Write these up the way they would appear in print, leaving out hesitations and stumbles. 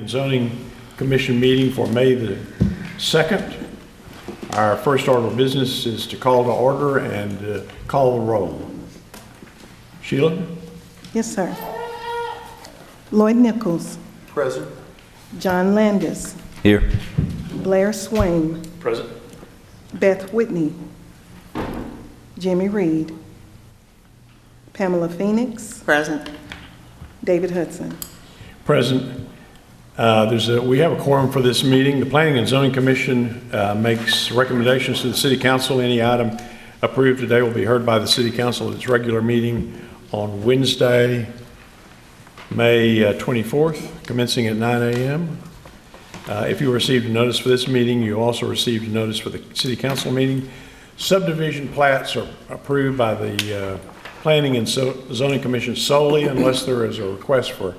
and Zoning Commission meeting for May the 2nd. Our first order of business is to call to order and call the roll. Sheila? Yes, sir. Lloyd Nichols. Present. John Landis. Here. Blair Swain. Present. Beth Whitney. Jimmy Reed. Pamela Phoenix. Present. David Hudson. Present. We have a quorum for this meeting. The Planning and Zoning Commission makes recommendations to the City Council. Any item approved today will be heard by the City Council at its regular meeting on Wednesday, May 24th, commencing at 9 a.m. If you received a notice for this meeting, you also received a notice for the City Council meeting. Subdivision plats are approved by the Planning and Zoning Commission solely unless there is a request for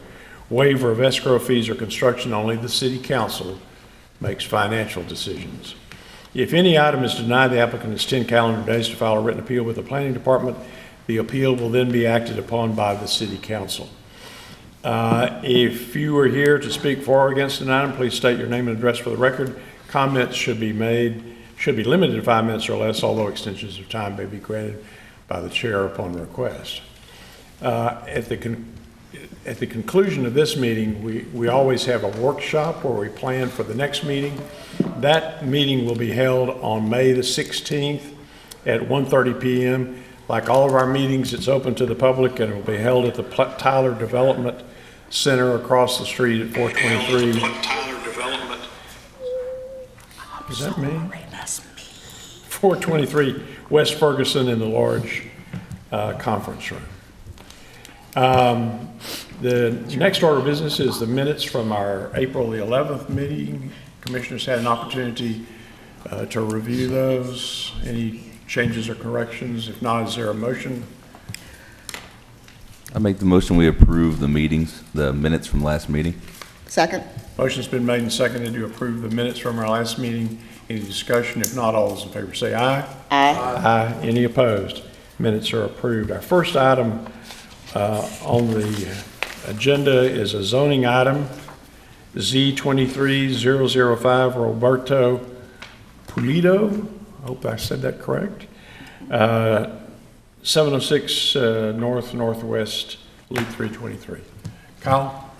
waiver of escrow fees or construction. Only the City Council makes financial decisions. If any item is denied, the applicant has 10 calendar days to file a written appeal with the Planning Department. The appeal will then be acted upon by the City Council. If you are here to speak for or against an item, please state your name and address for the record. Comments should be limited to 5 minutes or less, although extensions of time may be granted by the chair upon request. At the conclusion of this meeting, we always have a workshop where we plan for the next meeting. That meeting will be held on May the 16th at 1:30 p.m. Like all of our meetings, it's open to the public and it will be held at the Tyler Development Center across the street at 423. Tyler Development. Is that me? 423 West Ferguson in the large conference room. The next order of business is the minutes from our April the 11th meeting. Commissioners had an opportunity to review those. Any changes or corrections? If not, is there a motion? I make the motion we approve the minutes from last meeting. Second. Motion's been made and seconded to approve the minutes from our last meeting. Any discussion? If not, all those in favor say aye. Aye. Aye. Any opposed? Minutes are approved. Our first item on the agenda is a zoning item, Z23005 Roberto Pulido. I hope I said that correct. 706 Northwest Loop 323. Kyle?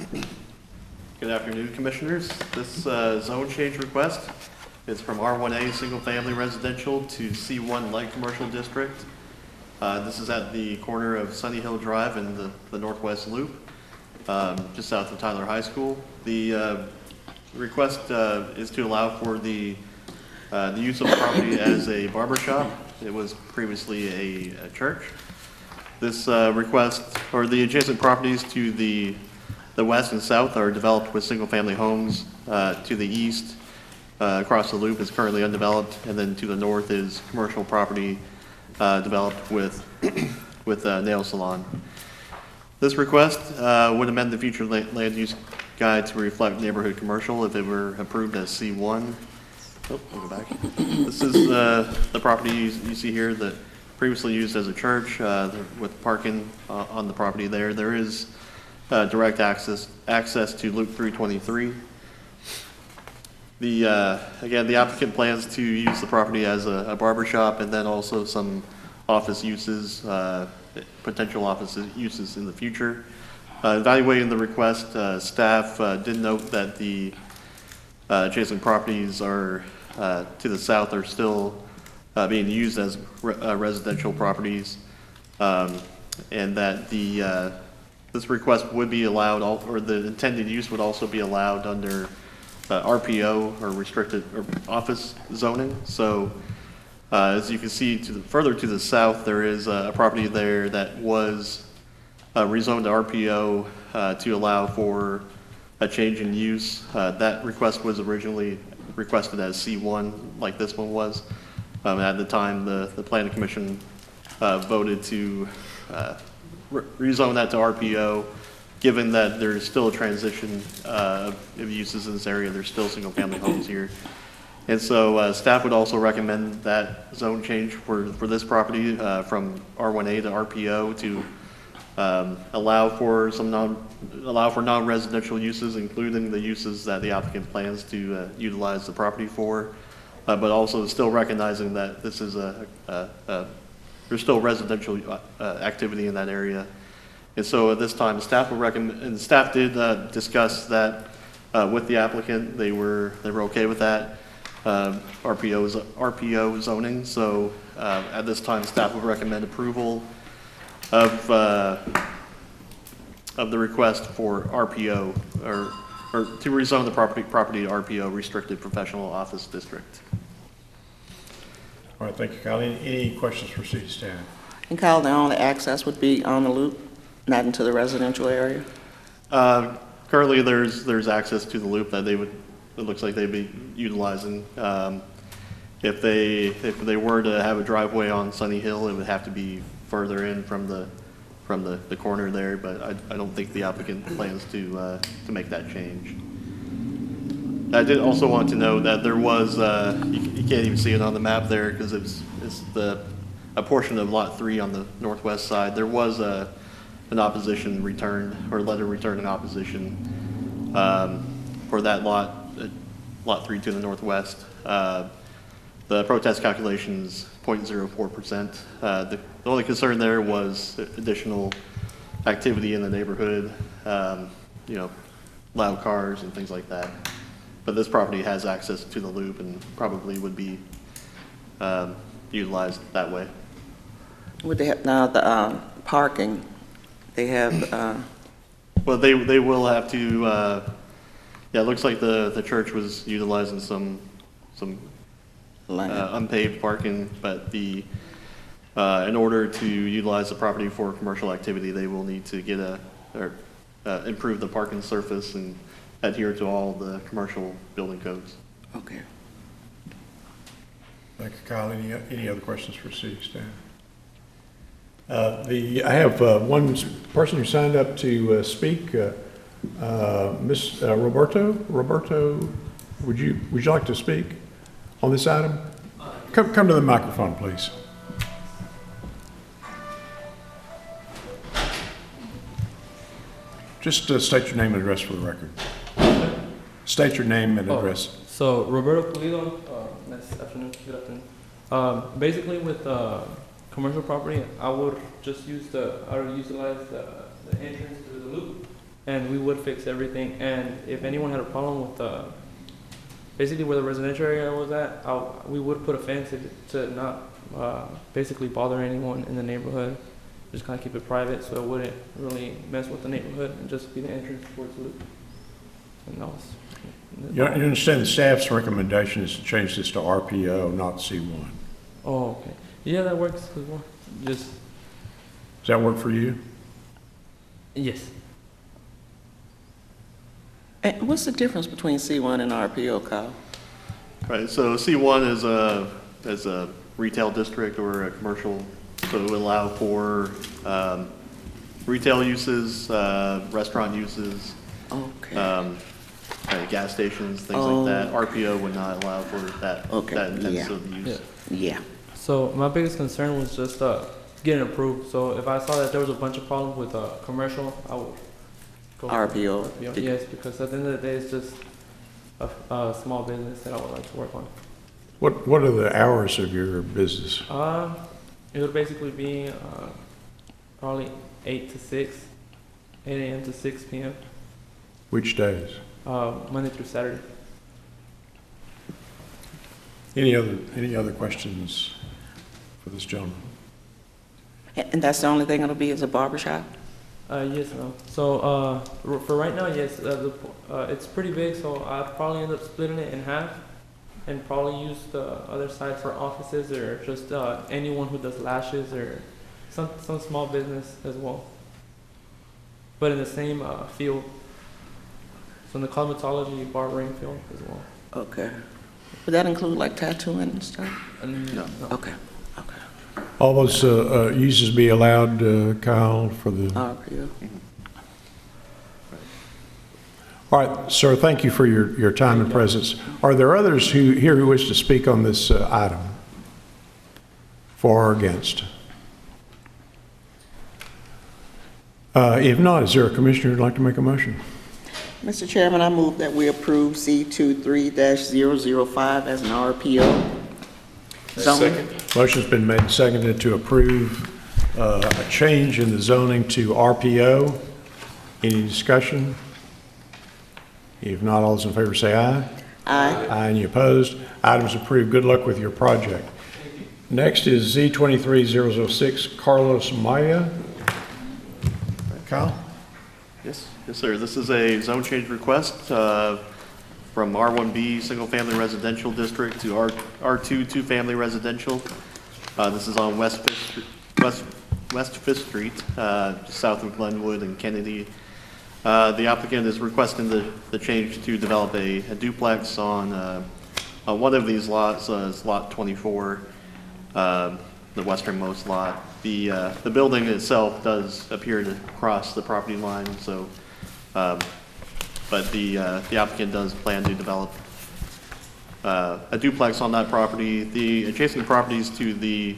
Good afternoon, Commissioners. This zone change request is from R1A Single Family Residential to C1 Light Commercial District. This is at the corner of Sunny Hill Drive and the Northwest Loop, just south of Tyler High School. The request is to allow for the use of the property as a barber shop. It was previously a church. This request, or the adjacent properties to the west and south are developed with single-family homes. To the east, across the loop is currently undeveloped, and then to the north is commercial property developed with a nail salon. This request would amend the future land use guide to reflect neighborhood commercial if it were approved as C1. Oh, I'll go back. This is the property you see here that previously used as a church with parking on the property there. There is direct access to Loop 323. Again, the applicant plans to use the property as a barber shop and then also some office uses, potential office uses in the future. Evaluating the request, staff did note that the adjacent properties are to the south are still being used as residential properties, and that this request would be allowed, or the intended use would also be allowed under RPO or restricted or office zoning. So as you can see further to the south, there is a property there that was rezoned to RPO to allow for a change in use. That request was originally requested as C1, like this one was. At the time, the Planning Commission voted to rezone that to RPO, given that there's still a transition of uses in this area. There's still single-family homes here. And so staff would also recommend that zone change for this property from R1A to RPO to allow for non-residential uses, including the uses that the applicant plans to utilize the property for, but also still recognizing that this is there's still residential activity in that area. And so at this time, staff will recommend, and staff did discuss that with the applicant. They were okay with that RPO zoning. So at this time, staff will recommend approval of the request for RPO or to rezone the property to RPO, restricted professional office district. All right, thank you, Kyle. Any questions for city staff? And Kyle, the only access would be on the loop, not into the residential area? Currently, there's access to the loop that it looks like they'd be utilizing. If they were to have a driveway on Sunny Hill, it would have to be further in from the corner there, but I don't think the applicant plans to make that change. I did also want to note that there was, you can't even see it on the map there because it's a portion of Lot 3 on the northwest side. There was an opposition returned, or letter returned in opposition for that Lot 3 to the northwest. The protest calculation is 0.04%. The only concern there was additional activity in the neighborhood, loud cars and things like that. But this property has access to the loop and probably would be utilized that way. Would they have, now the parking, they have, Well, they will have to, it looks like the church was utilizing some land? unpaved parking, but in order to utilize the property for commercial activity, they will need to get improve the parking surface and adhere to all the commercial building codes. Okay. Thank you, Kyle. Any other questions for city staff? I have one person who signed up to speak, Ms. Roberto. Roberto, would you like to speak on this item? Come to the microphone, please. Just state your name and address for the record. State your name and address. So Roberto Pulido, nice afternoon, good afternoon. Basically with commercial property, I would utilize the entrance to the loop, and we would fix everything. And if anyone had a problem with basically where the residential area was at, we would put a fence to not basically bother anyone in the neighborhood. Just kind of keep it private so it wouldn't really mess with the neighborhood and just be the entrance towards the loop. And that was. You understand the staff's recommendation is to change this to RPO, not C1. Oh, okay. Yeah, that works as well. Just, Does that work for you? yes. And what's the difference between C1 and RPO, Kyle? Right, so C1 is a retail district or a commercial, so it would allow for retail uses, restaurant uses, Okay. gas stations, things like that. RPO would not allow for that Okay, intensive use. Yeah. So my biggest concern was just getting approved. So if I saw that there was a bunch of problems with commercial, I would go for RPO. Yes, because at the end of the day, it's just a small business that I would like to work on. What are the hours of your business? It would basically be probably 8 a.m. to 6 p.m. Which days? Monday through Saturday. Any other questions for this gentleman? And that's the only thing it'll be is a barber shop? Yes, ma'am. So for right now, yes, it's pretty big, so I'll probably end up splitting it in half and probably use the other side for offices or just anyone who does lashes or some small business as well. But in the same field. So in the cosmetology, barbering field as well. Okay. Would that include like tattooing and stuff? No. Okay. Okay. All those uses be allowed, Kyle, for the... RPO. All right, sir, thank you for your time and presence. Are there others who wish to speak on this item? For or against? If not, is there a commissioner who'd like to make a motion? Mr. Chairman, I move that we approve C23-005 as an RPO zone. Motion's been made and seconded to approve a change in the zoning to RPO. Any discussion? If not, all those in favor say aye. Aye. Aye, any opposed? Item's approved. Good luck with your project. Next is Z23006, Carlos Maya. Kyle? Yes, sir. This is a zone change request from R1B Single Family Residential District to R2 Two Family Residential. This is on West Fifth Street, just south of Glenwood and Kennedy. The applicant is requesting the change to develop a duplex on one of these lots, it's lot 24, the westernmost lot. The building itself does appear to cross the property line, so, but the applicant does plan to develop a duplex on that property. The adjacent properties to the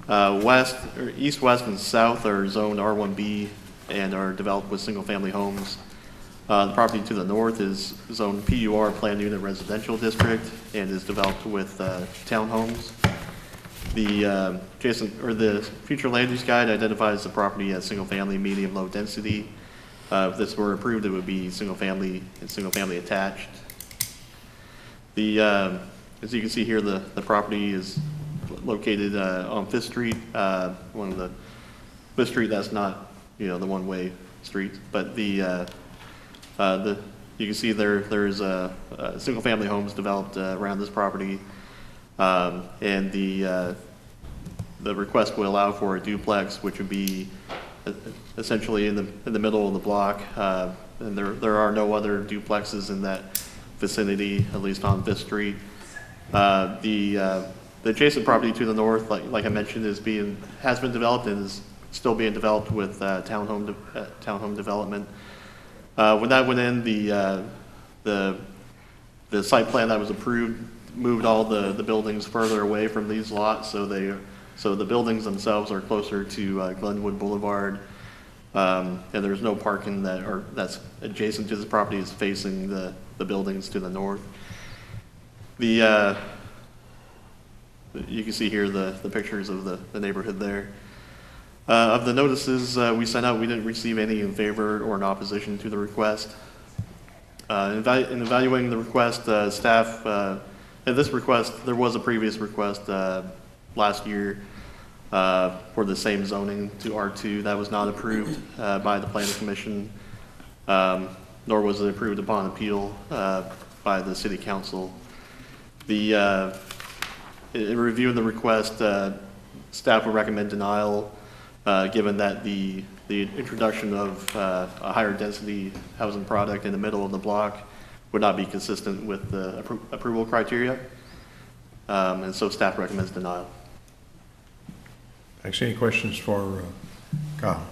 west, or east, west, and south are zoned R1B and are developed with single-family homes. The property to the north is zoned PUR, Planned Unit Residential District, and is developed with townhomes. The the future land use guide identifies the property as single-family, medium, low density. If this were approved, it would be single-family and single-family attached. As you can see here, the property is located on Fifth Street, one of the Fifth Street that's not, the one-way street, but you can see there's single-family homes developed around this property, and the request will allow for a duplex, which would be essentially in the middle of the block, and there are no other duplexes in that vicinity, at least on Fifth Street. The adjacent property to the north, like I mentioned, has been developed and is still being developed with townhome development. When that went in, the site plan that was approved moved all the buildings further away from these lots, so the buildings themselves are closer to Glenwood Boulevard, and there's no parking that's adjacent to this property is facing the buildings to the north. You can see here the pictures of the neighborhood there. Of the notices we sent out, we didn't receive any in favor or in opposition to the request. In evaluating the request, staff, and this request, there was a previous request last year for the same zoning to R2 that was not approved by the Planning Commission, nor was it approved upon appeal by the City Council. In reviewing the request, staff would recommend denial, given that the introduction of a higher density housing product in the middle of the block would not be consistent with the approval criteria, and so staff recommends denial. Thanks. Any questions for Kyle?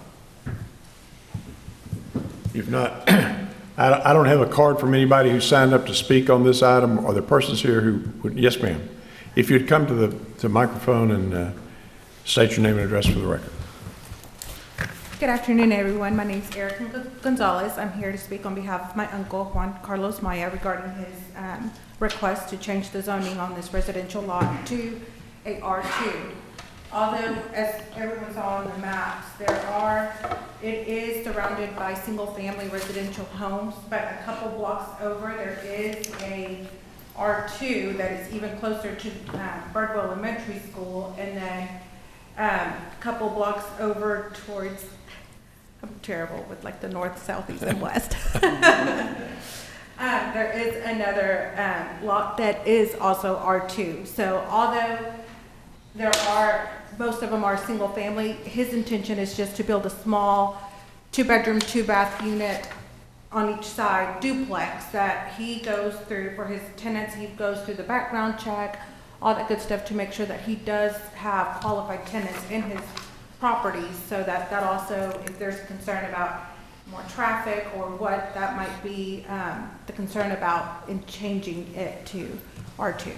If not, I don't have a card from anybody who signed up to speak on this item. Are there persons here who would? Yes, ma'am. If you'd come to the microphone and state your name and address for the record. Good afternoon, everyone. My name is Erica Gonzalez. I'm here to speak on behalf of my uncle, Juan Carlos Maya, regarding his request to change the zoning on this residential lot to a R2. Although, as everyone saw on the maps, it is surrounded by single-family residential homes, but a couple blocks over, there is a R2 that is even closer to Birdwell Elementary School, and then a couple blocks over towards, I'm terrible with like the north, south, east, and west. There is another lot that is also R2. So although most of them are single family, his intention is just to build a small 2-bedroom, 2-bath unit on each side duplex that he goes through for his tenants. He goes through the background check, all that good stuff to make sure that he does have qualified tenants in his properties, so that also, if there's concern about more traffic or what, that might be the concern about in changing it to R2.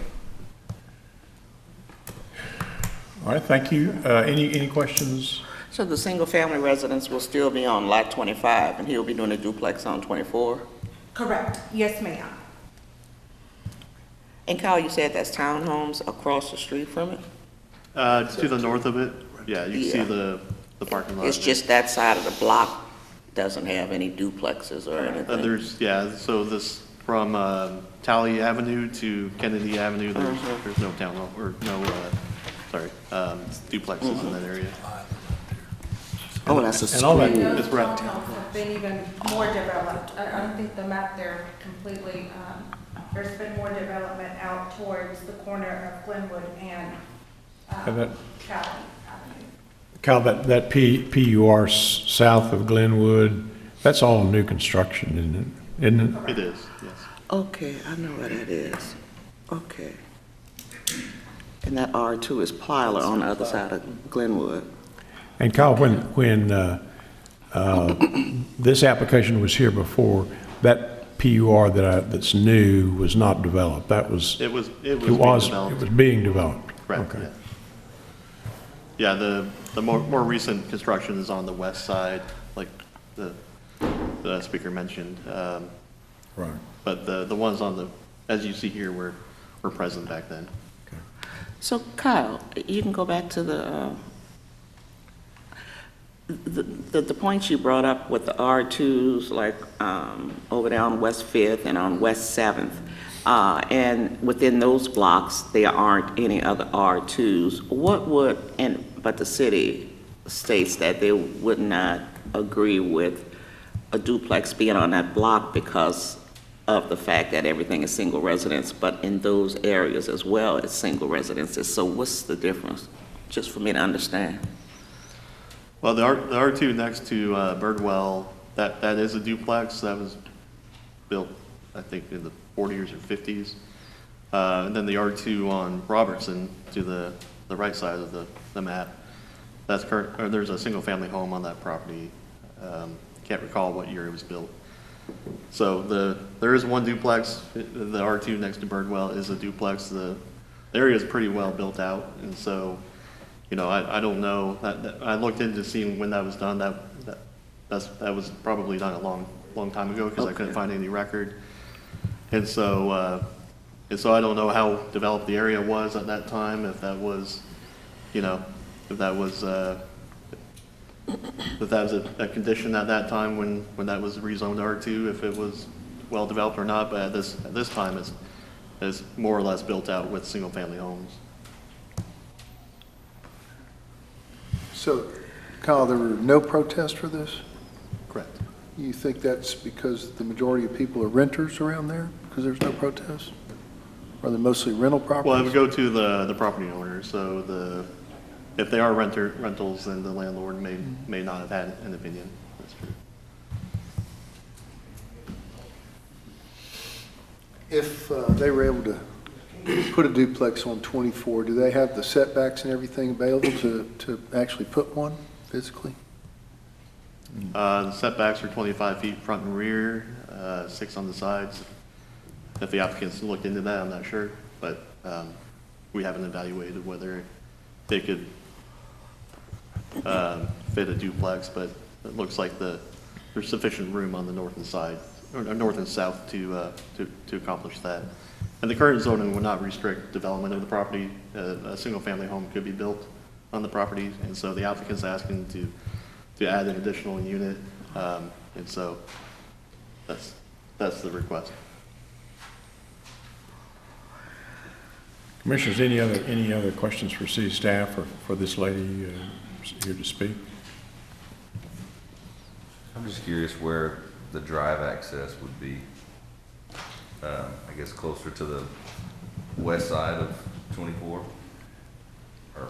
All right, thank you. Any questions? So the single-family residence will still be on lot 25, and he'll be doing a duplex on 24? Correct. Yes, ma'am. And Kyle, you said that's townhomes across the street from it? To the north of it, yeah, you can see Yeah. the parking lot. It's just that side of the block doesn't have any duplexes or anything? There's, yeah, so this, from Tally Avenue to Kennedy Avenue, there's no townhome, or no, duplexes in that area. Oh, that's a And all that- school. It's right. Townhomes have been even more developed. I don't think the map there completely, there's been more development out towards the corner of Glenwood and And that- Cali Avenue. Kyle, that PUR south of Glenwood, that's all new construction, isn't it? It is, yes. Okay, I know where that is. Okay. And that R2 is Plyler on the other side of Glenwood. And Kyle, when this application was here before, that PUR that's new was not developed. That was, It was it being was developed. being developed. Correct, Okay. yeah. Yeah, the more recent construction is on the west side, like the speaker mentioned. Right. But the ones on the, as you see here, were present back then. So Kyle, you can go back to the points you brought up with the R2s, like over there on West 5th and on West 7th. And within those blocks, there aren't any other R2s. What would, but the city states that they would not agree with a duplex being on that block because of the fact that everything is single residence, but in those areas as well, it's single residences. So what's the difference? Just for me to understand. Well, the R2 next to Birdwell, that is a duplex. That was built, I think, in the 40s or 50s. And then the R2 on Robertson to the right side of the map, that's current, or there's a single-family home on that property. Can't recall what year it was built. So there is one duplex. The R2 next to Birdwell is a duplex. The area is pretty well built out, and so, you know, I don't know. I looked into seeing when that was done. That was probably done a long time ago because I couldn't find any record. And so I don't know how developed the area was at that time. If that was, you know, if that was a condition at that time when that was rezoned R2, if it was well developed or not. But at this time, it's more or less built out with single-family homes. So, Kyle, there were no protests for this? Correct. You think that's because the majority of people are renters around there, because there's no protests? Are they mostly rental properties? Well, it would go to the property owner. So if they are rentals, then the landlord may not have had an opinion. That's true. If they were able to put a duplex on 24, do they have the setbacks and everything available to actually put one physically? The setbacks are 25 feet front and rear, 6 on the sides. If the applicants looked into that, I'm not sure, but we haven't evaluated whether they could fit a duplex, but it looks like there's sufficient room on the north and side, or north and south to accomplish that. And the current zoning would not restrict development of the property. A single-family home could be built on the property, and so the applicant's asking to add an additional unit, and so that's the request. Commissioners, any other questions for city staff or for this lady here to speak? I'm just curious where the drive access would be. I guess closer to the west side of 24? Or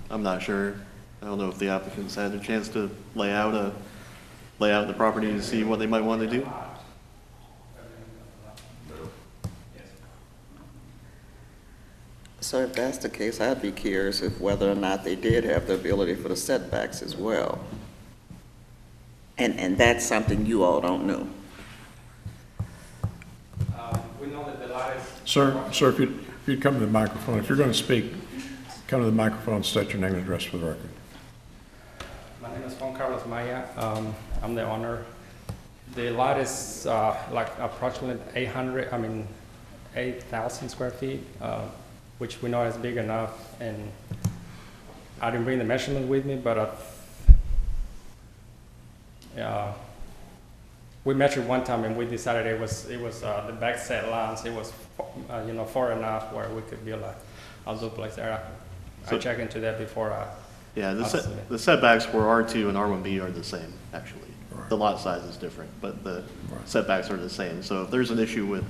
I'm not sure. I don't know if the applicants had a chance to lay out the property to see what they might want to do. So if that's the case, I'd be curious if whether or not they did have the ability for the setbacks as well. And that's something you all don't know. We know that the lot is. Sir, if you'd come to the microphone, if you're going to speak, come to the microphone, state your name and address for the record. My name is Juan Carlos Maya. I'm the owner. The lot is like approximately 8,000 square feet, which we know is big enough. And I didn't bring the measurement with me, but we measured one time and we decided it was the back set lines. It was far enough where we could build a duplex there. I checked into that before. Yeah, Absolutely. the setbacks for R2 and R1B are the same, actually. Right. The lot size is different, but the Right. setbacks are the same. So if there's an issue with,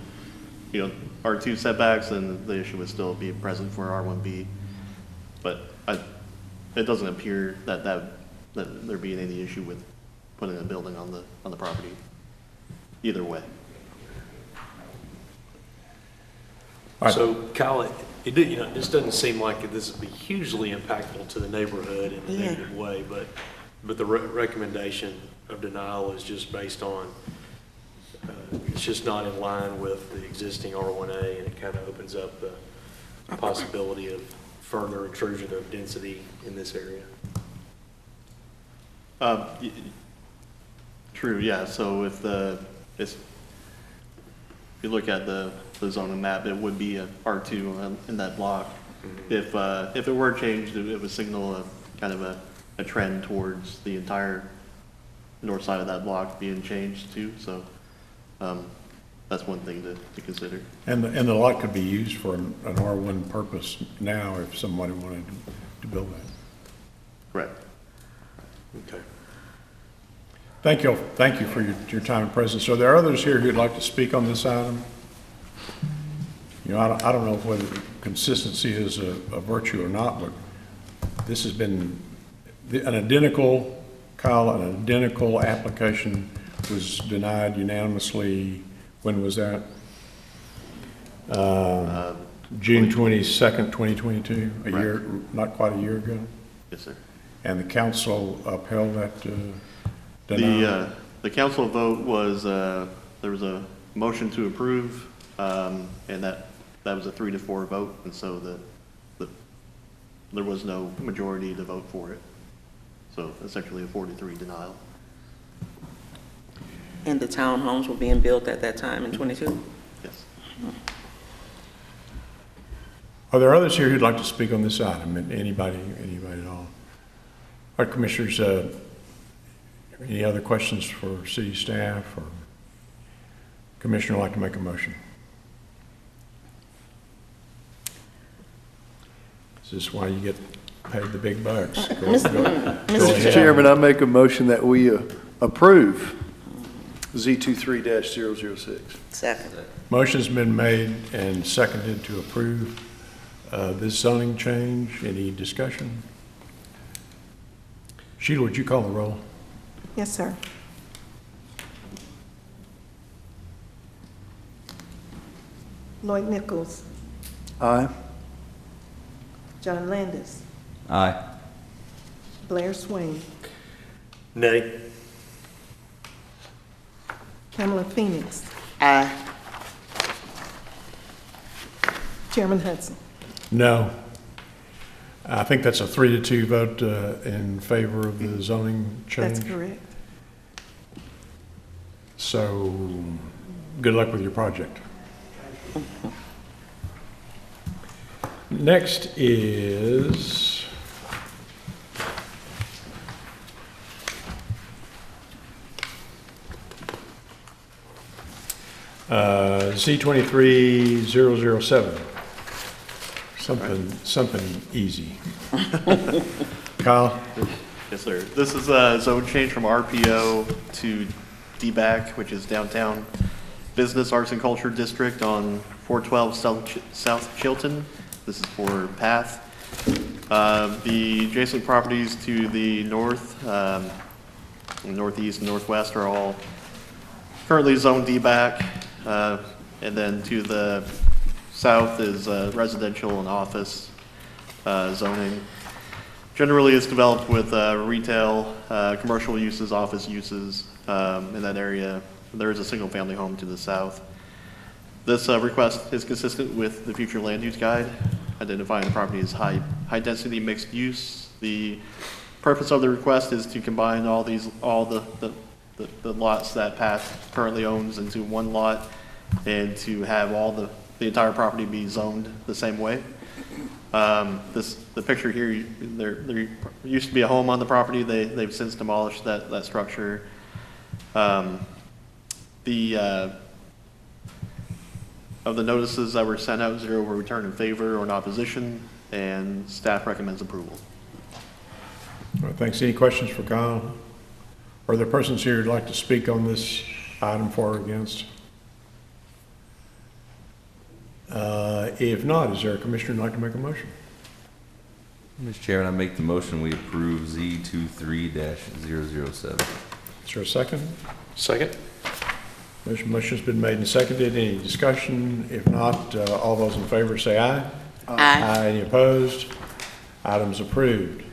R2 setbacks, then the issue would still be present for R1B. But it doesn't appear that there being any issue with putting a building on the property, either way. All right. So Kyle, this doesn't seem like this would be hugely impactful to the neighborhood in a negative way, but the recommendation of denial is just based on, it's just not in line with the existing R1A, and it kind of opens up the possibility of further intrusion of density in this area. True, yeah, so if you look at the zoning map, it would be a R2 in that block. If it were changed, it would signal a kind of a trend towards the entire north side of that block being changed too, so that's one thing to consider. And the lot could be used for an R1 purpose now if somebody wanted to build that. Correct. Okay. Thank you for your time and presence. Are there others here who'd like to speak on this item? I don't know whether consistency is a virtue or not, but this has been an identical application was denied unanimously. When was that? June 22nd, 2022, a year, not quite a year ago. Yes, sir. And the council upheld that denial? The council vote was, there was a motion to approve, and that was a 3-4 vote, and so there was no majority to vote for it. So essentially a 4-3 denial. And the townhomes were being built at that time in 22? Yes. Are there others here who'd like to speak on this item? Anybody at all? All right, Commissioners, any other questions for city staff or Commissioner would like to make a motion? Is this why you get paid the big bucks? Go ahead. Mr. Chairman, I make a motion that we approve Z23-006. Second. Motion's been made and seconded to approve this zoning change. Any discussion? Sheila, would you call the roll? Yes, sir. Lloyd Nichols, Aye. John Landis, Aye. Blair Swain, Nay. Pamela Phoenix, Aye. Chairman Hudson. No. I think that's a 3-2 vote in favor of the zoning change. That's correct. So, good luck with your project. Next is Z23-007. Something easy. Kyle? Yes, sir. This is a zone change from RPO to DBAC, which is Downtown Business Arts and Culture District on 412 South Chilton. This is for PATH. The adjacent properties to the north, northeast, and northwest are all currently zoned DBAC. And then to the south is residential and office zoning. Generally, it's developed with retail, commercial uses, office uses in that area. There is a single-family home to the south. This request is consistent with the future land use guide, identifying the property as high high-density mixed use. The purpose of the request is to combine all the lots that Path currently owns into one lot, and to have the entire property be zoned the same way. The picture here, there used to be a home on the property. They've since demolished that structure. Of the notices that were sent out, 0 were returned in favor or in opposition, and staff recommends approval. All right, thanks. Any questions for Kyle? Are there persons here who'd like to speak on this item for or against? If not, is there a commissioner who'd like to make a motion? Mr. Chairman, I make the motion, we approve Z23-007. Is there a second? Second? Motion's been made and seconded. Any discussion? If not, all those in favor say aye. Aye. Any opposed? Item's approved.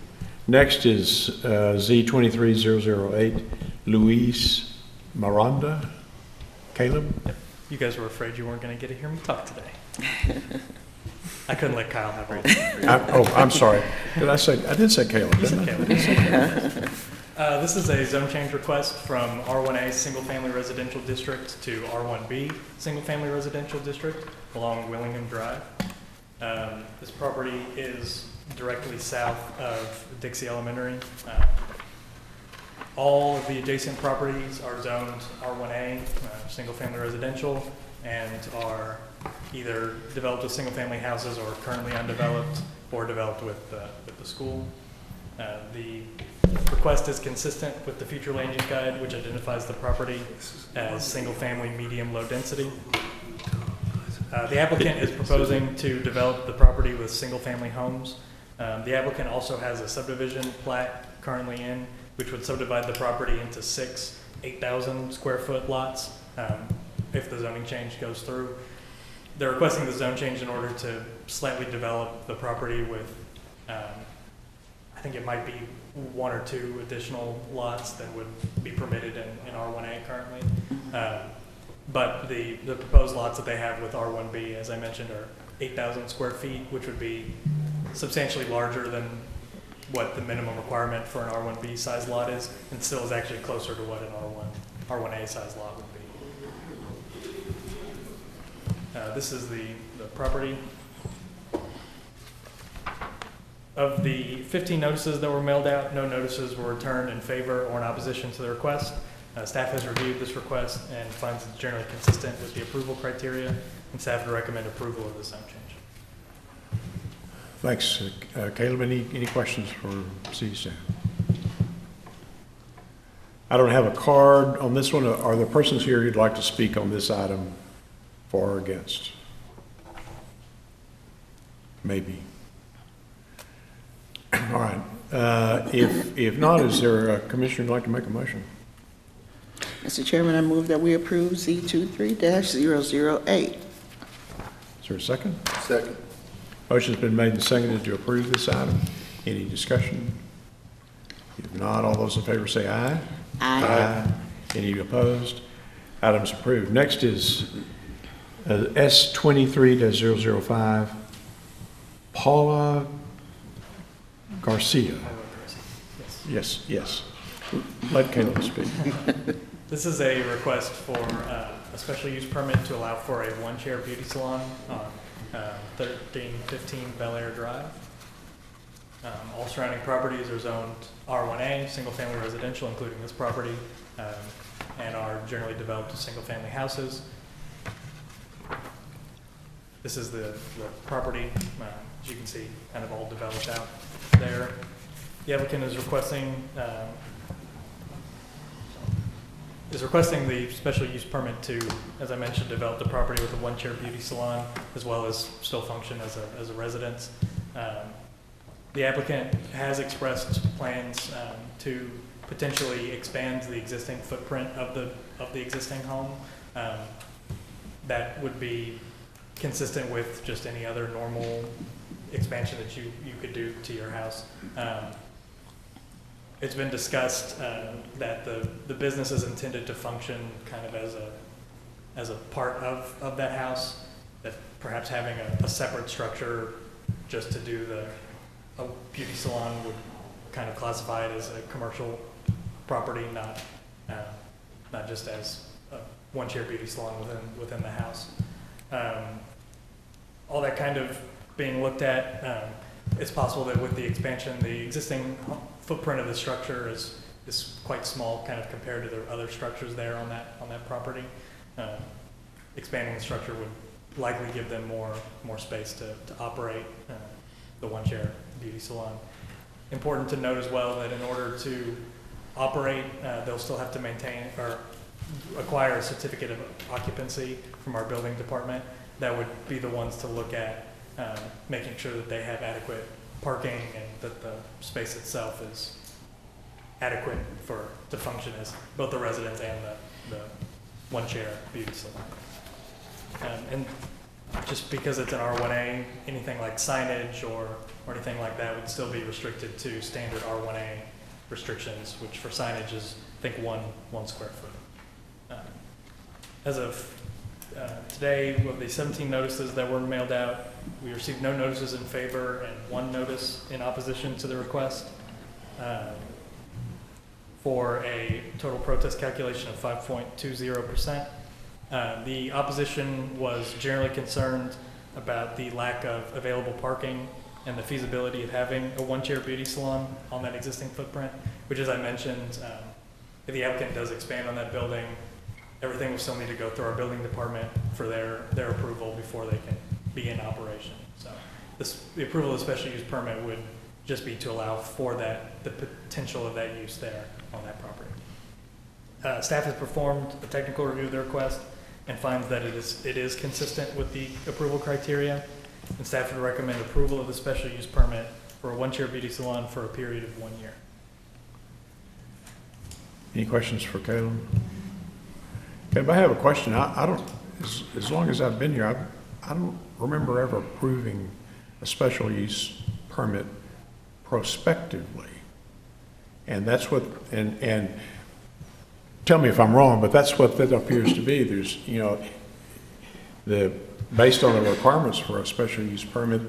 Next is Z23-008, Luis Miranda. Caleb? You guys were afraid you weren't going to get to hear me talk today. I couldn't let Kyle have it. I'm sorry. I did say Caleb, You said didn't I? Caleb. This is a zone change request from R1A Single Family Residential District to R1B Single Family Residential District along Willingham Drive. This property is directly south of Dixie Elementary. All of the adjacent properties are zoned R1A, single family residential, and are either developed with single family houses or currently undeveloped or developed with the school. The request is consistent with the future land use guide, which identifies the property as single family, medium, low density. The applicant is proposing to develop the property with single family homes. The applicant also has a subdivision plat currently in, which would subdivide the property into 6 8,000 square foot lots if the zoning change goes through. They're requesting the zone change in order to slightly develop the property with, I think it might be 1 or 2 additional lots that would be permitted in R1A currently. But the proposed lots that they have with R1B, as I mentioned, are 8,000 square feet, which would be substantially larger than what the minimum requirement for an R1B size lot is, and still is actually closer to what an R1A size lot would be. This is the property. Of the 15 notices that were mailed out, no notices were returned in favor or in opposition to the request. Staff has reviewed this request and finds it generally consistent with the approval criteria, and staff would recommend approval of the zone change. Thanks. Caleb, any questions for city staff? I don't have a card on this one. Are there persons here who'd like to speak on this item for or against? Maybe. All right. If not, is there a commissioner who'd like to make a motion? Mr. Chairman, I move that we approve Z23-008. Is there a second? Second. Motion's been made and seconded to approve this item. Any discussion? If not, all those in favor say aye. Aye. Any opposed? Item's approved. Next is S23-005, Paula Garcia. Yes. Let Caleb speak. This is a request for a special use permit to allow for a one-chair beauty salon on 1315 Bel Air Drive. All surrounding properties are zoned R1A, single-family residential, including this property, and are generally developed as single-family houses. This is the property, as you can see, kind of all developed out there. The applicant is requesting the special use permit to, as I mentioned, develop the property with a one-chair beauty salon, as well as still function as a residence. The applicant has expressed plans to potentially expand the existing footprint of the existing home. That would be consistent with just any other normal expansion that you could do to your house. It's been discussed that the business is intended to function kind of as a part of that house, that perhaps having a separate structure just to do beauty salon would kind of classify it as a commercial property, not just as a one-chair beauty salon within the house. All that kind of being looked at, it's possible that with the expansion, the existing footprint of the structure is quite small, kind of compared to the other structures there on that property. Expanding the structure would likely give them more space to operate the one-chair beauty salon. Important to note as well that in order to operate, they'll still have to maintain or acquire a certificate of occupancy from our building department. That would be the ones to look at making sure that they have adequate parking and that the space itself is adequate to function as both the residence and the one-chair beauty salon. And just because it's an R1A, anything like signage or anything like that would still be restricted to standard R1A restrictions, which for signage is, I think, one square foot. As of today, of the 17 notices that were mailed out, we received no notices in favor and 1 notice in opposition to the request, for a total protest calculation of 5.20%. The opposition was generally concerned about the lack of available parking and the feasibility of having a one-chair beauty salon on that existing footprint, which, as I mentioned, if the applicant does expand on that building, everything will still need to go through our building department for their approval before they can begin operation. So the approval of the special use permit would just be to allow for the potential of that use there on that property. Staff has performed a technical review of the request and finds that it is consistent with the approval criteria, and staff would recommend approval of the special use permit for a one-chair beauty salon for a period of 1 year. Any questions for Caleb? Caleb, I have a question. I don't, as long as I've been here, I don't remember ever approving a special use permit prospectively. And that's what, and tell me if I'm wrong, but that's what that appears to be. There's, based on the requirements for a special use permit,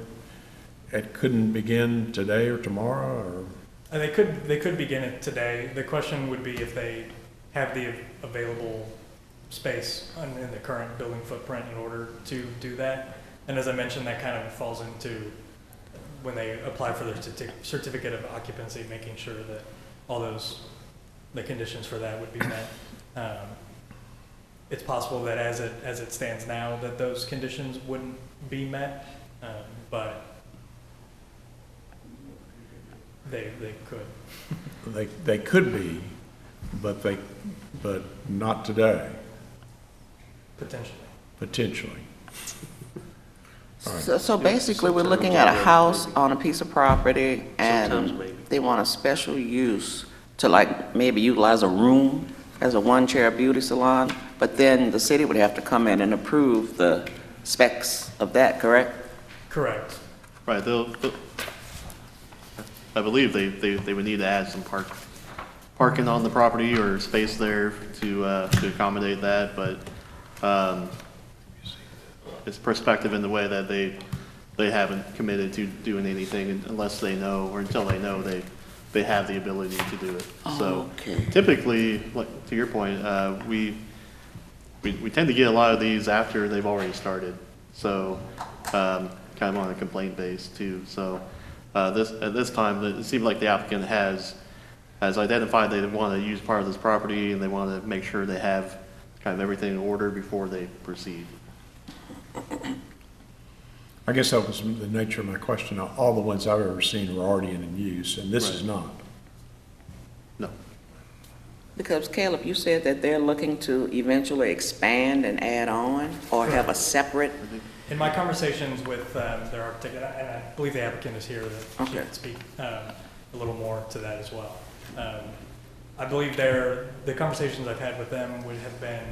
it couldn't begin today or tomorrow, or? They could begin it today. The question would be if they have the available space in the current building footprint in order to do that. And as I mentioned, that kind of falls into when they apply for their certificate of occupancy, making sure that all the conditions for that would be met. It's possible that as it stands now that those conditions wouldn't be met, but they could. They could be, but not today. Potentially. All right. So basically, we're looking at a house on a piece of property, Sometimes and maybe. they want a special use to like maybe utilize a room as a one-chair beauty salon, but then the city would have to come in and approve the specs of that, correct? Correct. Right, I believe they would need to add some parking on the property or space there to accommodate that, but it's prospective in the way that they haven't committed to doing anything unless they know, or until they know they have the ability to do it. So Okay. typically, like to your point, we tend to get a lot of these after they've already started. So kind of on a complaint base too. So at this time, it seemed like the applicant has identified they want to use part of this property and they want to make sure they have kind of everything in order before they proceed. I guess that was the nature of my question. All the ones I've ever seen were already in use, and this is Right. not. No. Because Caleb, you said that they're looking to eventually expand and add on, or have a separate, In my conversations with their architect, and I believe the applicant is here, that she Okay. can speak a little more to that as well. I believe the conversations I've had with them would have been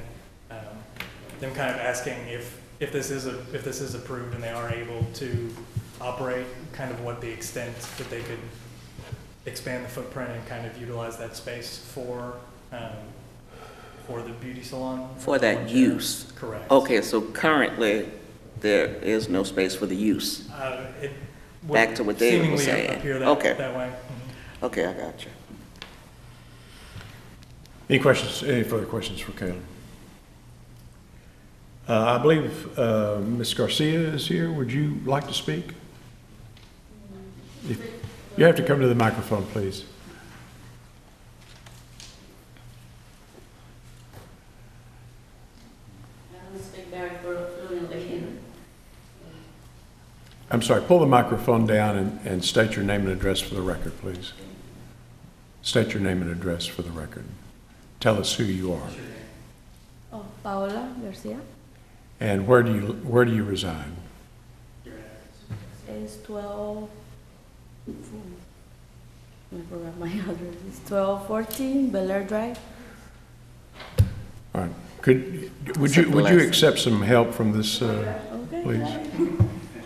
them kind of asking if this is approved and they are able to operate, kind of what the extent that they could expand the footprint and kind of utilize that space for the beauty salon. for that use. Correct. Okay, so currently, there is no space for the use. would Back to what David was seemingly saying. appear Okay. that way. Mhm. Okay, I got you. Any questions, any further questions for Caleb? I believe Ms. Garcia is here. Would you like to speak? You have to come to the microphone, please. I'm sorry, pull the microphone down and state your name and address for the record, please. State your name and address for the record. Tell us who you are. Oh, Paola Garcia. And where do you reside? It's 12. I forgot my address. It's 1214 Bel Air Drive. All right. Would It's a you blessing. accept some help from this, Okay. please?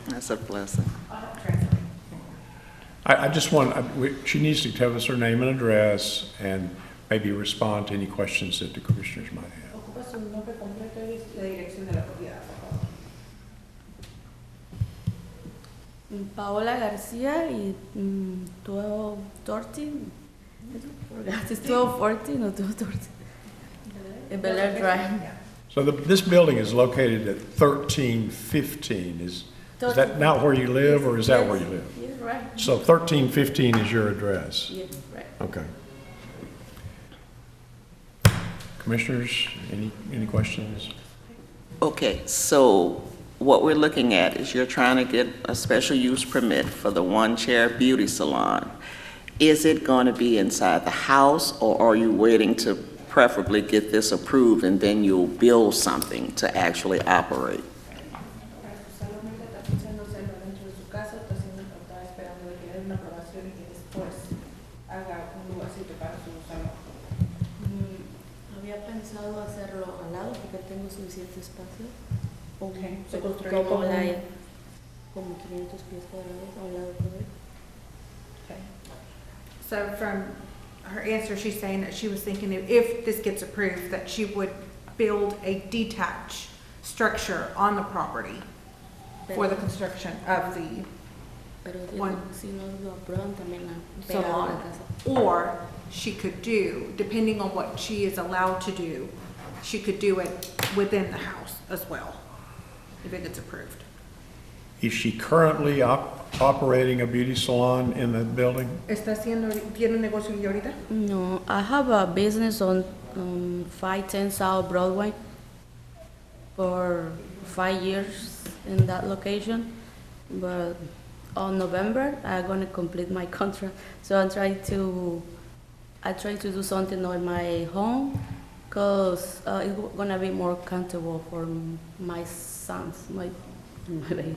That's a blessing. I just want, she needs to tell us her name and address and maybe respond to any questions that the commissioners might have. Ocupa su nombre completo y la dirección de la propiedad, por favor. Paola Garcia y 1214. Forgot. It's 1214 or 1214. Bel Air Drive. So this building is located at 1315. Is that not where you live, or is that where you live? Yeah, right. So 1315 is your address? Yeah, right. Okay. Commissioners, any questions? Okay, so what we're looking at is you're trying to get a special use permit for the One Chair Beauty Salon. Is it going to be inside the house, or are you waiting to preferably get this approved and then you'll build something to actually operate? Solamente está pensando hacerlo dentro de su casa, está esperando de que le den una aprobación y que después haga un lugarcito para su salón. Había pensado hacerlo al lado porque tengo suficiente espacio. Okay. Se Como construyó como como 500 pies cuadrados a un lado de él. Okay. So from her answer, she's saying that she was thinking if this gets approved, that she would build a detached structure on the property for the construction of the Pero One. si no lo aprueban también la pegado a salon. la casa. Or she could do, depending on what she is allowed to do, she could do it within the house as well, if it gets approved. Is she currently operating a beauty salon in the building? ¿Tiene un negocio aquí ahorita? No, I have a business on 510 South Broadway for 5 years in that location, but on November I'm gonna complete my contract. So I try to do something on my home, cause it's gonna be more comfortable for my sons, my baby.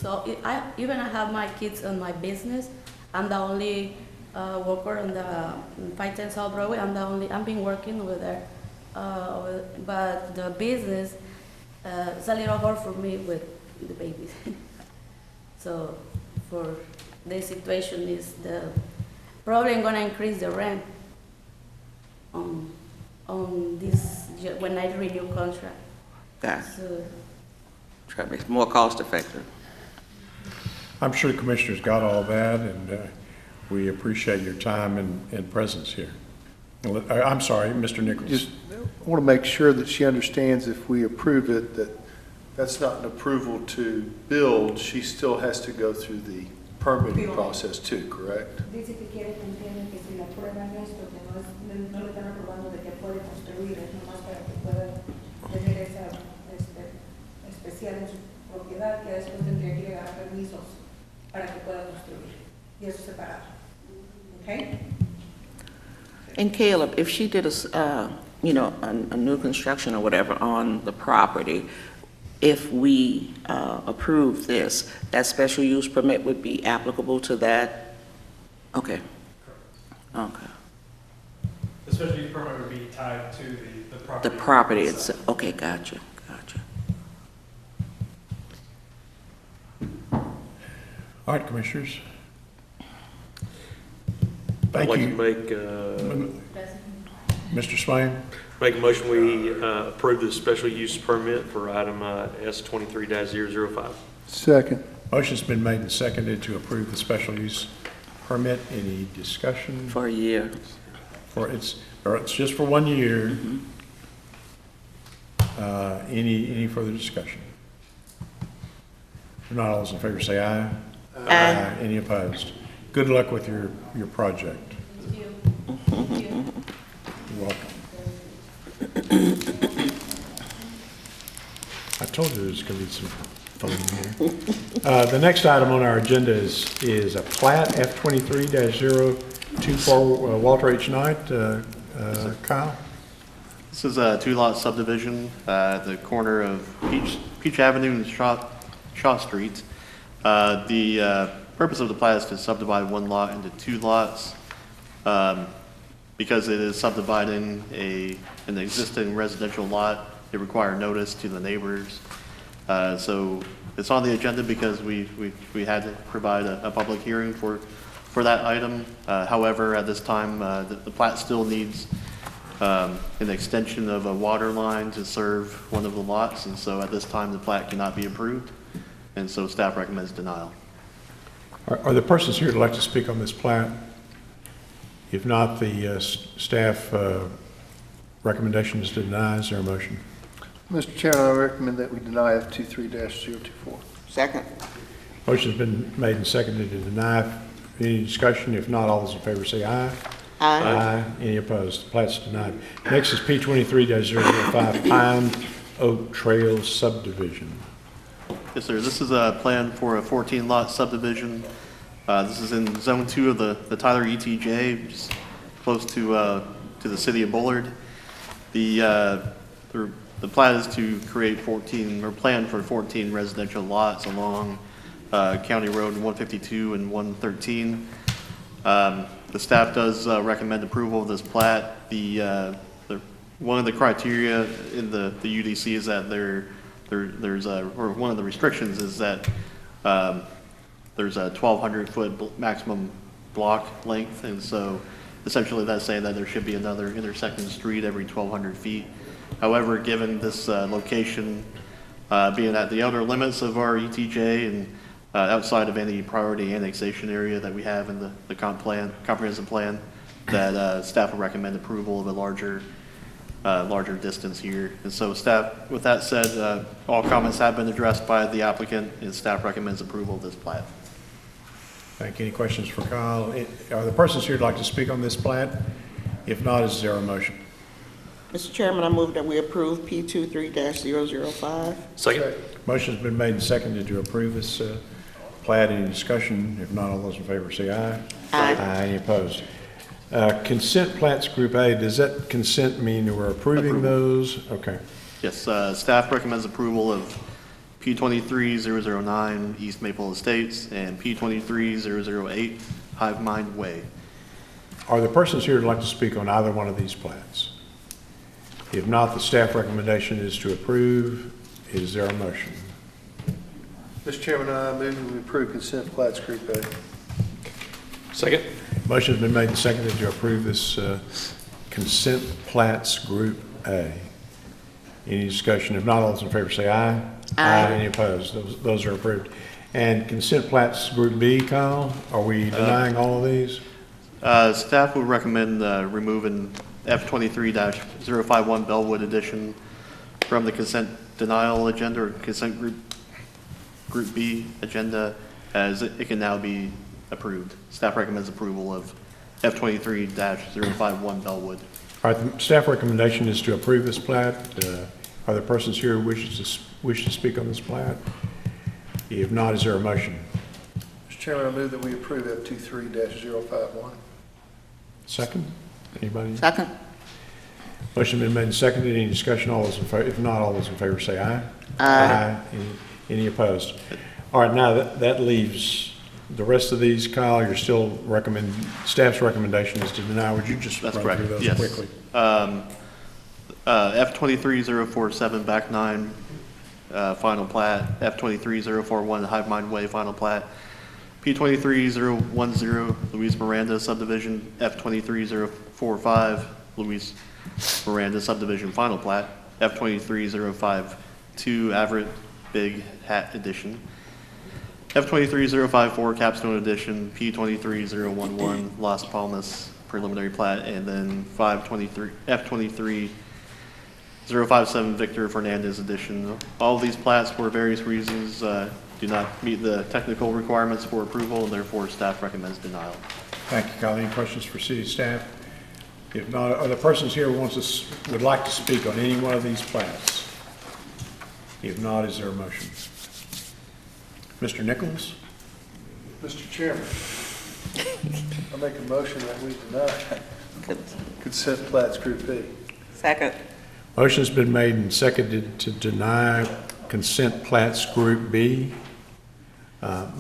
So I have my kids on my business. I'm the only worker on the 510 South Broadway. I've been working over there. But the business, it's a little hard for me with the babies. So for the situation is probably I'm gonna increase the rent on this year when I renew contract. Got it. So Try to make it more cost effective. I'm sure the commissioners got all that, and we appreciate your time and presence here. I'm sorry, Mr. Nichols. Just want to make sure that she understands if we approve it, that that's not an approval to build. She still has to go through the permitting process too, correct? Dice que quiere que entiendan que si la aprueban esto, que no le están aprobando de que puede construir, es nomás para que pueda tener esa especial en su propiedad, que después tendría que llegar a permisos para que pueda construir. Y eso separado. Okay? And Caleb, if she did a new construction or whatever on the property, if we approve this, that special use permit would be applicable to that? Okay. Okay. The special use permit would be tied to the property. The property itself, okay, gotcha. All right, commissioners. I'd Thank like to you. Mr. Swain, Make a motion, we approve the special use permit for item S 23-005. Second. Motion's been made and seconded to approve the special use permit. Any discussion? For a year. It's just for 1 year. Any further discussion? If not, all those in favor say aye. Aye. Any opposed? Good luck with your project. You're welcome. I told you there's going to be some fun here. The next item on our agenda is a plat F23-024 Walter H. Knight. Kyle? This is a two-lot subdivision at the corner of Peach Avenue and Shaw Street. The purpose of the plat is to subdivide one lot into two lots. Because it is subdividing an existing residential lot, it required notice to the neighbors. So it's on the agenda because we had to provide a public hearing for that item. However, at this time, the plat still needs an extension of a water line to serve one of the lots, and so at this time, the plat cannot be approved, and so staff recommends denial. Are the persons here who'd like to speak on this plat? If not, the staff recommendation is to deny. Is there a motion? Mr. Chairman, I recommend that we deny F23-024. Second. Motion's been made and seconded to deny. Any discussion? If not, all those in favor say aye. Aye. Any opposed? The plat's denied. Next is P23-005 Pine Oak Trail subdivision. Yes, sir. This is a plan for a 14-lot subdivision. This is in Zone 2 of the Tyler ETJ, which is close to the city of Bullard. The plan is to create 14, or plan for 14 residential lots along County Road 152 and 113. The staff does recommend approval of this plat. One of the criteria in the UDC is that or one of the restrictions is that there's a 1,200-foot maximum block length, and so essentially that's saying that there should be another intersecting street every 1,200 feet. However, given this location being at the outer limits of our ETJ and outside of any priority annexation area that we have in the comprehensive plan, that staff will recommend approval of a larger distance here. And so staff, with that said, all comments have been addressed by the applicant, and staff recommends approval of this plat. Thank you. Any questions for Kyle? Are the persons here who'd like to speak on this plat? If not, is there a motion? Mr. Chairman, I move that we approve P23-005. Second. Motion's been made and seconded to approve this plat. Any discussion? If not, all those in favor say aye. Aye. Any opposed? Consent plats Group A, does that consent mean that we're approving those? Okay. Yes, staff recommends approval of P23-009 East Maple Estates and P23-008 Hive Mind Way. Are the persons here who'd like to speak on either one of these plats? If not, the staff recommendation is to approve. Is there a motion? Mr. Chairman, I move that we approve consent plats Group A. Second. Motion's been made and seconded to approve this consent plats Group A. Any discussion? If not, all those in favor say aye. Aye. Any opposed? Those are approved. And consent plats Group B, Kyle, are we denying all of these? Staff would recommend removing F23-051 Bellwood Edition from the consent denial agenda or consent Group B agenda, as it can now be approved. Staff recommends approval of F23-051 Bellwood. All right, the staff recommendation is to approve this plat. Are there persons here who wish to speak on this plat? If not, is there a motion? Mr. Chairman, I move that we approve F23-051. Second? Anybody? Second. Motion been made and seconded. Any discussion? All those in favor, if not, all those in favor say aye. Aye. Any opposed? All right, now that leaves the rest of these. Kyle, you're still staff's recommendation is to deny. Would you just That's run correct. through those Yes. quickly? F23-047 Back 9 final plat, F23-041 Hive Mind Way final plat, P23-010 Luis Miranda subdivision, F23-045 Luis Miranda subdivision final plat, F23-052 Everett Big Hat Edition, F23054 Capstone Edition, P23011 Las Palmas preliminary plat, and then F23057 Victor Fernandez Edition. All of these plats, for various reasons, do not meet the technical requirements for approval, and therefore staff recommends denial. Thank you, Kyle. Any questions for city staff? If not, are there persons here who would like to speak on any one of these plats? If not, is there a motion? Mr. Nichols? Mr. Chairman, I make a motion that we deny consent plats Group B. Second. Motion's been made and seconded to deny consent plats Group B,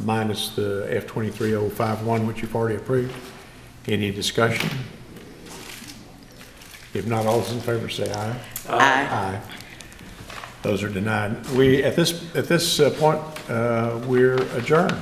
minus the F23051, which you've already approved. Any discussion? If not, all those in favor say aye. Aye. Aye. Those are denied. We, at this point, we're adjourned.